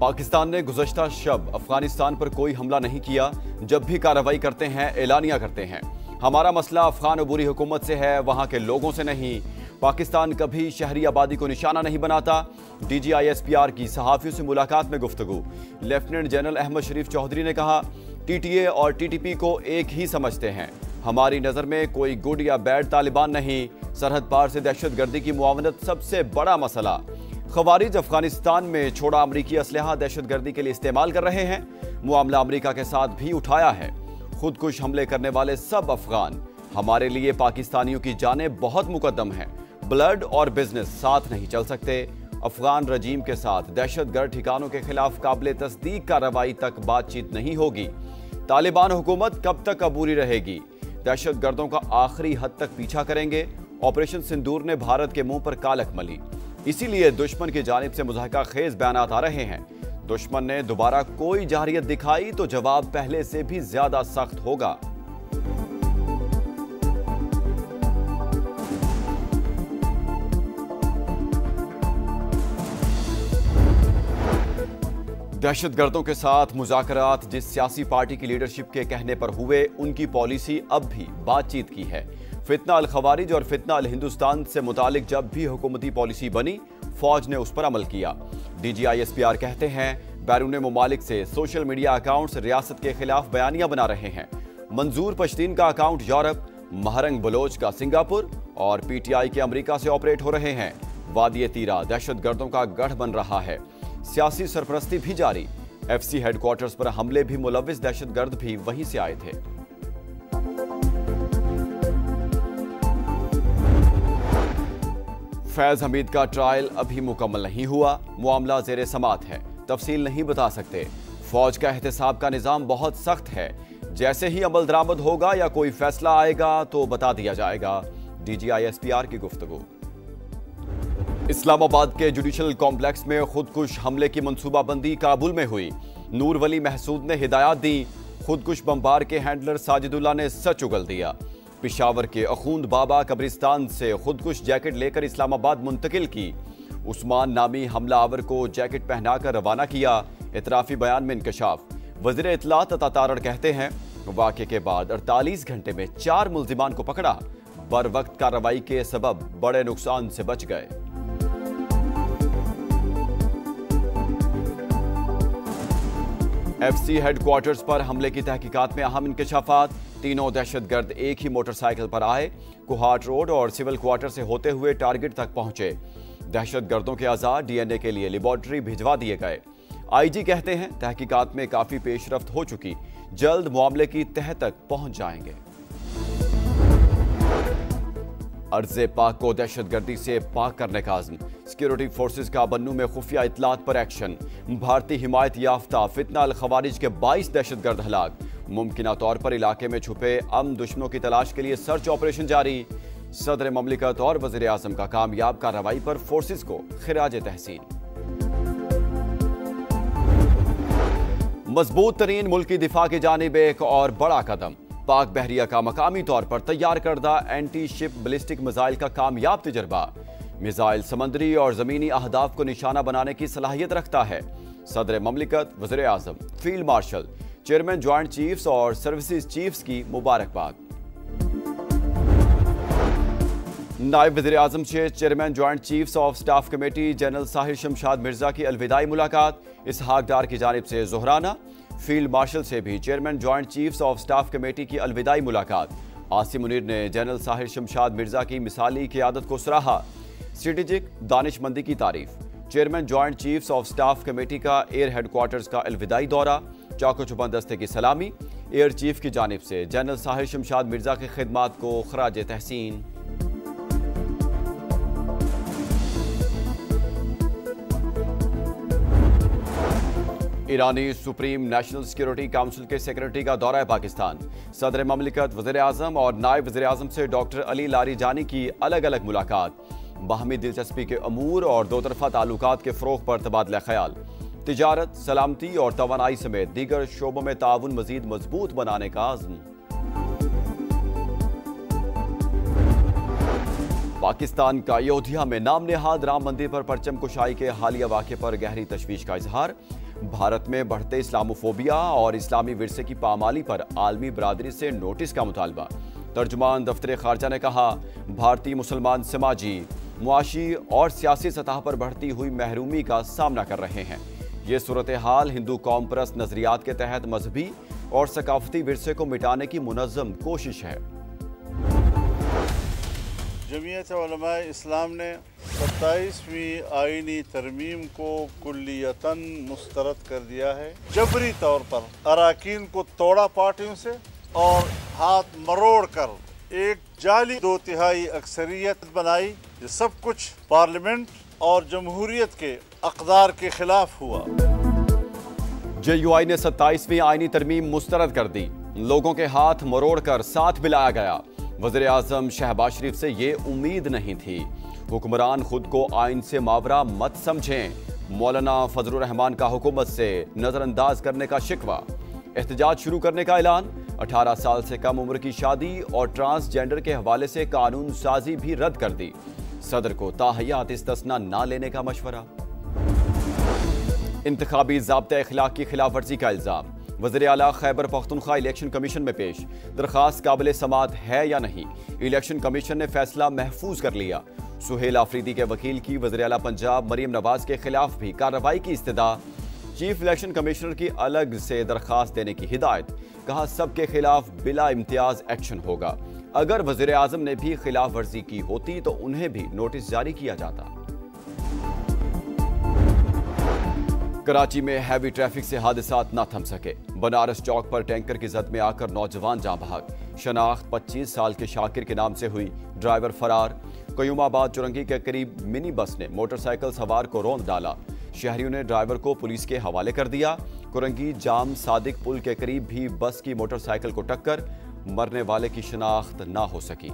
पाकिस्तान ने गुज़श्ता शब अफगानिस्तान पर कोई हमला नहीं किया। जब भी कार्रवाई करते हैं एलानिया करते हैं। हमारा मसला अफगान अबूरी हुकूमत से है, वहां के लोगों से नहीं। पाकिस्तान कभी शहरी आबादी को निशाना नहीं बनाता। DGISPR की सहाफ़ियों से मुलाकात में गुफ्तगू। लेफ्टिनेंट जनरल अहमद शरीफ चौधरी ने कहा, TTA और TTP को एक ही समझते हैं। हमारी नज़र में कोई गुड या बैड तालिबान नहीं। सरहद पार से दहशतगर्दी की मुआवनत सबसे बड़ा मसला। खवारिज अफगानिस्तान में छोड़ा अमरीकी असलहा दहशतगर्दी के लिए इस्तेमाल कर रहे हैं। मामला अमरीका के साथ भी उठाया है। खुदकुश हमले करने वाले सब अफगान। हमारे लिए पाकिस्तानियों की जानें बहुत मुकद्दम है। ब्लड और बिजनेस साथ नहीं चल सकते। अफगान रजीम के साथ दहशतगर्द ठिकानों के खिलाफ काबिल तस्दीक कार्रवाई तक बातचीत नहीं होगी। तालिबान हुकूमत कब तक अबूरी रहेगी? दहशतगर्दों का आखिरी हद तक पीछा करेंगे। ऑपरेशन सिंदूर ने भारत के मुंह पर कालक मली। इसीलिए दुश्मन की जानिब से मुज़ाहिका खेज बयानात आ रहे हैं। दुश्मन ने दोबारा कोई जारहियत दिखाई तो जवाब पहले से भी ज्यादा सख्त होगा। दहशतगर्दों के साथ मुज़ाकरात जिस सियासी पार्टी की लीडरशिप के कहने पर हुए, उनकी पॉलिसी अब भी बातचीत की है। फितना अल खवारिज और फितना अल हिंदुस्तान से मुतालिक जब भी हुकूमती पॉलिसी बनी, फौज ने उस पर अमल किया। DGISPR कहते हैं, बैरून मुमालिक से सोशल मीडिया अकाउंट्स रियासत के खिलाफ बयानियां बना रहे हैं। मंजूर पश्तीन का अकाउंट यूरोप, महरंग बलोच का सिंगापुर और PTI के अमरीका से ऑपरेट हो रहे हैं। वादी तीरा दहशतगर्दों का गढ़ बन रहा है। सियासी सरपरस्ती भी जारी। FC हेडक्वार्टर्स पर हमले भी मुलविस दहशतगर्द भी वहीं से आए थे। फैज हमीद का ट्रायल अभी मुकम्मल नहीं हुआ। मामला ज़ेरे समात है। तफसील नहीं बता सकते। फौज का एहतसाब का निज़ाम बहुत सख्त है। जैसे ही अमल दरामद होगा या कोई फैसला आएगा तो बता दिया जाएगा। DGISPR की गुफ्तगू। इस्लामाबाद के जुडिशल कॉम्प्लेक्स में खुदकुश हमले की मंसूबाबंदी काबुल में हुई। नूर वली महसूद ने हिदायत दी। खुदकुश बमबार के हैंडलर साजिदुल्लाह ने सच उगल दिया। पिशावर के अखूंद बाबा कब्रिस्तान से खुदकुश जैकेट लेकर इस्लामाबाद मुंतकिल की। उस्मान नामी हमला आवर को जैकेट पहनाकर रवाना किया। इतराफी बयान में इंकशाफ। वज़ीर इत्तलात अता तारड़ कहते हैं, वाक़े के बाद 48 घंटे में 4 मुल्जिमान को पकड़ा। बर वक्त कार्रवाई के सबब बड़े नुकसान से बच गए। FC हेडक्वार्टर्स पर हमले की तहकीकात में अहम इंकशाफात। तीनों दहशतगर्द एक ही मोटरसाइकिल पर आए। कुहाट रोड और सिविल क्वार्टर से होते हुए टारगेट तक पहुंचे। दहशतगर्दों के आज़ाद DNA के लिए लेबॉर्ट्री भिजवा दिए गए। IG कहते हैं, तहकीकात में काफी पेशरफ्त हो चुकी। जल्द मामले की तह तक पहुंच जाएंगे। अर्ज़े पाक को दहशतगर्दी से पाक करने का आज़म। सिक्योरिटी फोर्सेस का बन्नू में खुफिया इत्तलात पर एक्शन। भारतीय हिमायत याफ्ता फितना अल खवारिज के 22 दहशतगर्द हलाक। मुमकिना तौर पर इलाके में छुपे अमन दुश्मनों की तलाश के लिए सर्च ऑपरेशन जारी। सदर ममलिकत और वज़ीर आज़म का कामयाब कार्रवाई पर फोर्सेस को खिराज तहसीन। मजबूत तरीन मुल्की दिफा की जानिब एक और बड़ा कदम। पाक बहरिया का मकामी तौर पर तैयार करदा एंटी शिप बैलिस्टिक मिसाइल का कामयाब तजर्बा। मिसाइल समंदरी और जमीनी अहदाफ को निशाना बनाने की सलाहियत रखता है। सदर ममलिकत, वज़ीर आज़म, field marshal, chairman joint chiefs और सर्विसेज चीफ्स की मुबारकबाद। नायब वज़ीर आज़म से chairman joint chiefs of staff committee general Sahir Shamshad Mirza की अलविदाई मुलाकात। इसहाक डार की जानिब से जोहराना। फील्ड मार्शल से भी chairman joint chiefs of staff committee की अलविदाई मुलाकात। आसिम मुनीर ने जनरल साहिर शमशाद मिर्जा की मिसाली क़ियादत को सराहा। स्ट्रेटेजिक दानिशमंदी की तारीफ। Chairman joint chiefs of staff committee का एयर हेडक्वार्टर्स का अलविदाई दौरा। चाको चुबंद दस्ते की सलामी। एयर चीफ की जानिब से जनरल साहिर शमशाद मिर्जा की खिदमात को खराज तहसीन। ईरानी सुप्रीम नेशनल सिक्योरिटी काउंसिल के सेक्रेटरी का दौरा है पाकिस्तान। सदर ममलिकत, वज़ीर आज़म और नायब वज़ीर आज़म से डॉक्टर अली लारीजानी की अलग अलग मुलाकात। बाहमी दिलचस्पी के अमूर और दो तरफा ताल्लुकात के फ़रोग़ पर तबादला ख्याल। तिजारत, सलामती और तवानाई समेत दीगर शोबों में ताउन मज़ीद मजबूत बनाने का आज़म। पाकिस्तान का अयोध्या में नाम नेहाद राम मंदिर पर परचम कुशाई के हालिया वाक़े पर गहरी तशवीश का इजहार। भारत में बढ़ते इस्लामोफोबिया और इस्लामी विरसे की पामाली पर आलमी बरादरी से नोटिस का मुतालबा। तर्जुमान दफ्तर खारजा ने कहा, भारतीय मुसलमान समाजी, मुआशी और सियासी सतह पर बढ़ती हुई महरूमी का सामना कर रहे हैं। ये सूरत हाल हिंदू कौम परस्त नजरियात के तहत मजहबी और सकाफती विरसे को मिटाने की मुनज़्ज़म कोशिश है। जमीयत उलमा इस्लाम ने 27वीं आईनी तरमीम को कुल्लियतन मुस्तरद कर दिया है। जबरी तौर पर अराकीन को तोड़ा पार्टियों से और हाथ मरोड़ कर एक जाली 2/3 अक्सरियत बनाई। ये सब कुछ पार्लियामेंट और जमहूरियत के अक़दार के खिलाफ हुआ। JUI ने 27वीं आईनी तरमीम मुस्तरद कर दी। लोगों के हाथ मरोड़ कर साथ मिलाया गया। वज़ीर आज़म शहबाज शरीफ से ये उम्मीद नहीं थी। हुक्मरान खुद को आइन से मावरा मत समझें। मौलाना फजलुर रहमान का हुकूमत से नजरअंदाज करने का शिकवा। एहतजाज शुरू करने का ऐलान। 18 साल से कम उम्र की शादी और ट्रांसजेंडर के हवाले से कानून साजी भी रद्द कर दी। सदर को ताहयात इस्तिस्ना ना लेने का मशवरा। इंतखाबी ज़ाब्ते अखलाक की खिलाफ वर्जी का इल्ज़ाम। वज़ीर आला खैबर पख्तूनख्वा इलेक्शन कमीशन में पेश। दरख्वास्त काबिल समात है या नहीं, इलेक्शन कमीशन ने फैसला महफूज कर लिया। सुहेल आफरीदी के वकील की वज़ीर आला पंजाब मरीम नवाज के खिलाफ भी कार्रवाई की इस्तदा। चीफ इलेक्शन कमिश्नर की अलग से दरख्वास्त देने की हिदायत। कहा, सबके खिलाफ बिला इम्तियाज एक्शन होगा। अगर वज़ीर आज़म ने भी खिलाफ वर्जी की होती तो उन्हें भी नोटिस जारी किया जाता। कराची में हैवी ट्रैफिक से हादसात न थम सके। बनारस चौक पर टैंकर की जद में आकर नौजवान जान बहक। शनाख्त 25 साल के शाकिर के नाम से हुई, ड्राइवर फरार। कयूमाबाद चुरंगी के करीब मिनी बस ने मोटरसाइकिल सवार को रौंद डाला। शहरियों ने ड्राइवर को पुलिस के हवाले कर दिया। कुरंगी जाम सादिक पुल के करीब भी बस की मोटरसाइकिल को टक्कर। मरने वाले की शनाख्त ना हो सकी।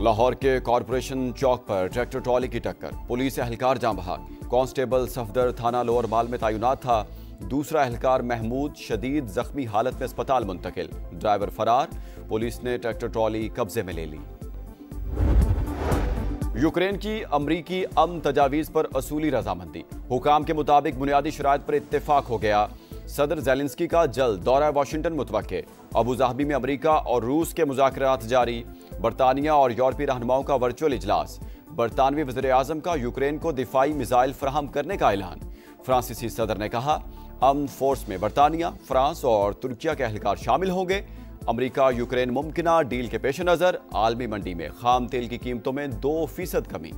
लाहौर के कॉरपोरेशन चौक पर ट्रैक्टर ट्रॉली की टक्कर। पुलिस एहलकार जान बहक। कांस्टेबल सफदर थाना लोअर माल में तैनात था। दूसरा एहलकार महमूद शदीद जख्मी हालत में अस्पताल मुंतकिल। ड्राइवर फरार। पुलिस ने ट्रैक्टर ट्रॉली कब्जे में ले ली। यूक्रेन की अमरीकी अमन तजावीज़ पर असूली रजामंदी। हुकाम के मुताबिक बुनियादी शराइत पर इत्तेफाक हो गया। सदर ज़ेलेंस्की का जल्द दौरा वाशिंगटन मुतवक्के। अबू धाबी में अमरीका और रूस के मुज़ाकरात जारी। बरतानिया और यूरोपीय रहनुमाओं का वर्चुअल इजलास। बरतानवी वज़ीर आज़म का यूक्रेन को दिफाई मिसाइल फराहम करने का ऐलान। फ्रांसीसी सदर ने कहा, अमन फोर्स में बरतानिया, फ्रांस और तुर्किया के एहलकार शामिल होंगे। अमरीका यूक्रेन मुमकिना डील के पेश नज़र आलमी मंडी में खाम तेल की कीमतों में 2% कमी।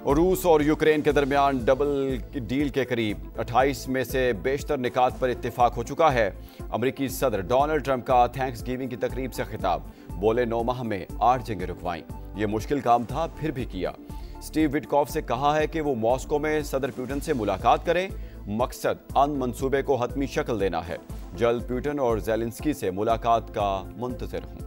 रूस और यूक्रेन के दरमियान डबल डील के करीब 28 में से बेशतर निकात पर इत्तेफाक हो चुका है। अमरीकी सदर डोनाल्ड ट्रंप का थैंक्स गिविंग की तकरीब से खिताब। बोले 9 माह में 8 जंगें रुकवाईं। ये मुश्किल काम था, फिर भी किया। स्टीव विटकॉफ से कहा है कि वो मॉस्को में सदर पुतिन से मुलाकात करें। मकसद अन मंसूबे को हतमी शक्ल देना है। जल्द पुतिन और ज़ेलेंस्की से मुलाकात का मुंतज़िर हूं।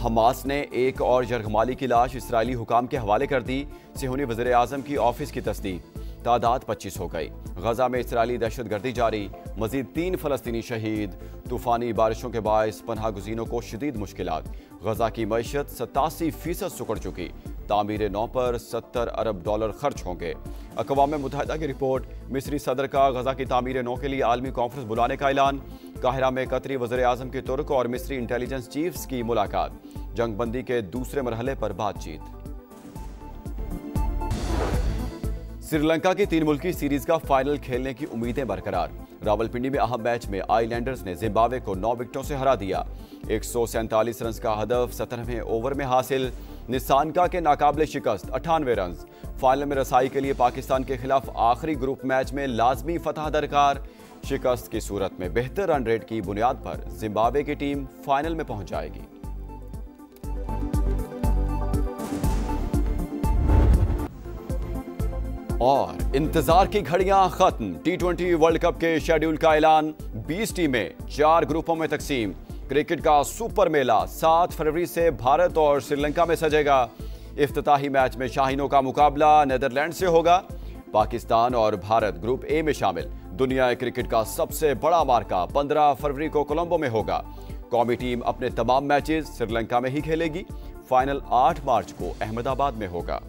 हमास ने एक और यरगमाली की लाश इसराइली हुकाम के हवाले कर दी। सिहोनी वज़ीर आज़म की ऑफिस की तस्दीक। तादाद 25 हो गई। गजा में इसराइली दहशतगर्दी जारी। मजीद 3 फलस्तीनी शहीद। तूफानी बारिशों के बायस पनाह गुज़ीनों को शदीद मुश्किलात। गजा की मईशत 87% सुकड़ चुकी। तामीर नौ पर $70 अरब खर्च होंगे। अक़वाम मुत्तहिदा की रिपोर्ट। मिस्री सदर का गजा की तामीर नौ के लिए आलमी कॉन्फ्रेंस बुलाने का ऐलान। काहिरा में कतरी वज़ीर आज़म की तुर्क और मिस्री इंटेलिजेंस चीफ्स की मुलाकात। जंगबंदी के दूसरे मरहले पर बातचीत। श्रीलंका की 3 मुल्की सीरीज का फाइनल खेलने की उम्मीदें बरकरार। रावलपिंडी में अहम मैच में आइलैंडर्स ने जिम्बाब्वे को 9 विकेटों से हरा दिया। 147 रन का हदफ 17वें ओवर में हासिल। निसानका के नाकाबिले शिकस्त 98 रन। फाइनल में रसाई के लिए पाकिस्तान के खिलाफ आखिरी ग्रुप मैच में लाजमी फतह दरकार। शिकस्त की सूरत में बेहतर रन रेट की बुनियाद पर जिम्बाब्वे की टीम फाइनल में पहुंच जाएगी। और इंतजार की घड़ियां खत्म। T20 वर्ल्ड कप के शेड्यूल का ऐलान। 20 टीमें 4 ग्रुपों में तकसीम। क्रिकेट का सुपर मेला 7 फरवरी से भारत और श्रीलंका में सजेगा। इफ्तिताही मैच में शाहीनों का मुकाबला नीदरलैंड से होगा। पाकिस्तान और भारत ग्रुप ए में शामिल। दुनिया क्रिकेट का सबसे बड़ा मार्का 15 फरवरी को कोलंबो में होगा। कौमी टीम अपने तमाम मैचेस श्रीलंका में ही खेलेगी। फाइनल 8 मार्च को अहमदाबाद में होगा।